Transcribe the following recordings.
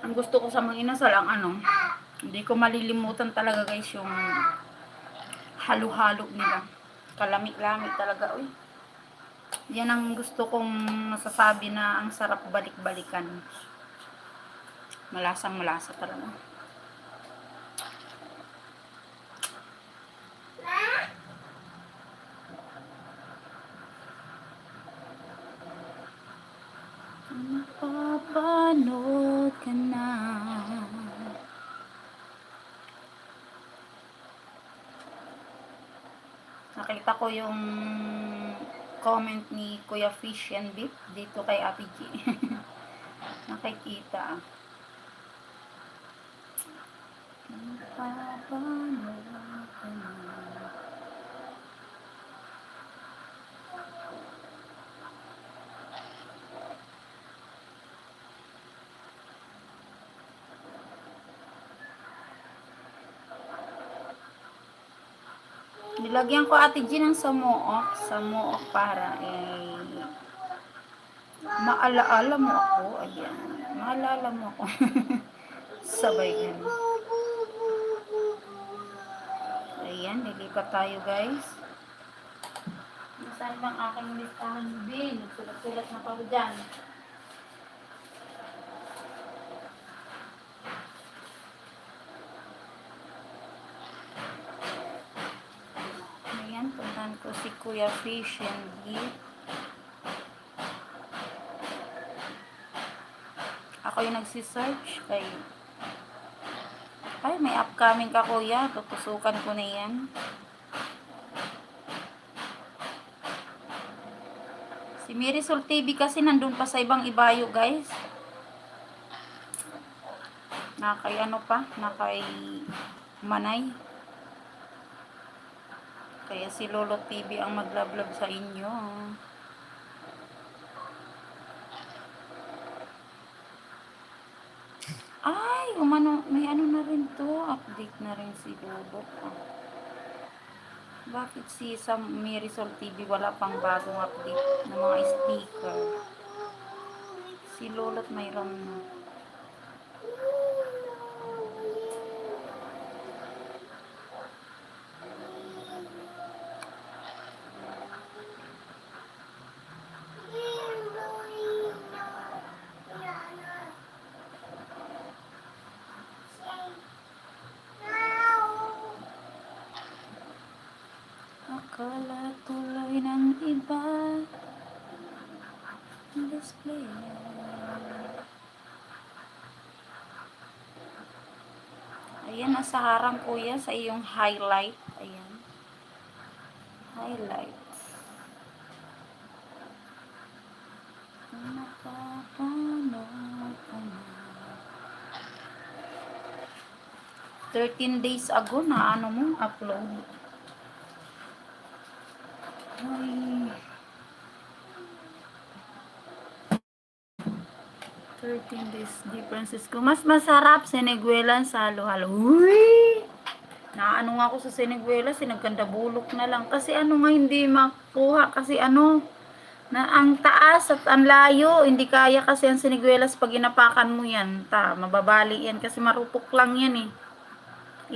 Ang gusto ko sa mga inasal, ang ano, hindi ko malilimutan talaga guys yung halo-halo nila. Kalamig-lamig talaga, uy. Yan ang gusto kong masasabi na ang sarap balik-balikan. Malasang malasa talaga. Napapanood ka na. Nakita ko yung comment ni Kuya Fish and Beef dito kay Ate G. Nakikita. Napapanood ka na. Nilagyan ko Ate G ng samook para maalaala mo ako. Ayan, maalala mo ako. Sabay ganun. Ayan, lilipat tayo guys. Nasaan bang aking listahan din? Nagsulat-sulat na pa dyan. Ayan, puntahan ko si Kuya Fish and Beef. Ako yung nagsisearch kay ay, may upcoming ka kuya. Tutusukan ko na yan. Si Mirisol TV kasi nandun pa sa ibang ibayo guys. Nakay ano pa? Nakay Manay. Kaya si Lolo TV ang maglablab sa inyo. Ay, umano, may ano na rin to. Update na rin si Lolo. Bakit si Mirisol TV wala pang bagong update ng mga sticker? Si Lolo't mayroon na. Akala tuloy ng iba display. Ayan, nasa harang kuya sa iyong highlight. Ayan. Highlights. Napapanood ka na. 13 days ago na ano mo upload. Ay. 13 days differences ko. Mas masarap siniguelan sa halo-halo. Uy! Naano nga ako sa siniguela, sinagkanda bulok na lang. Kasi ano nga hindi makuha. Kasi ano, na ang taas at ang layo. Hindi kaya kasi ang siniguelas pag inapakan mo yan. Mababali yan kasi marupok lang yan eh.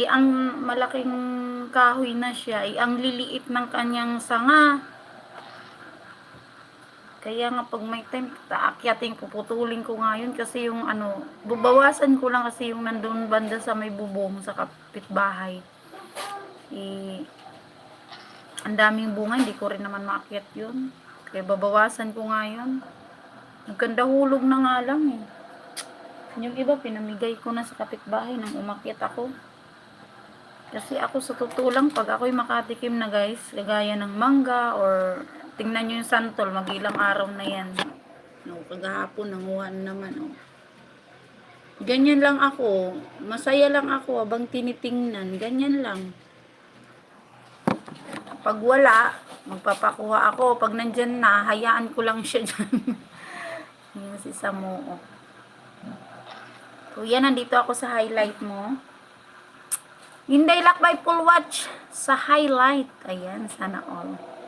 Ang malaking kahoy na siya. Ang liliit ng kanyang sanga. Kaya nga pag may time, taakyatin ko, putulin ko ngayon kasi yung ano, bubawasan ko lang kasi yung nandun banda sa may bubong sa kapitbahay. Ang daming bunga, hindi ko rin naman maakyat yun. Kaya babawasan ko ngayon. Nagkanda hulog na nga lang eh. Yung iba, pinamigay ko na sa kapitbahay nang umakyat ako. Kasi ako sa totoo lang, pag ako'y makatikim na guys, kagaya ng mangga or tingnan nyo yung santol, mag-ilang araw na yan. No, kagahapon, nanguha naman. Oh. Ganyan lang ako. Masaya lang ako habang tinitingnan. Ganyan lang. Pag wala, magpapakuha ako. Pag nandyan na, hayaan ko lang siya dyan. Yan si Samoo. Kuya, nandito ako sa highlight mo. Hindi lakbay full watch sa highlight. Ayan, sana all.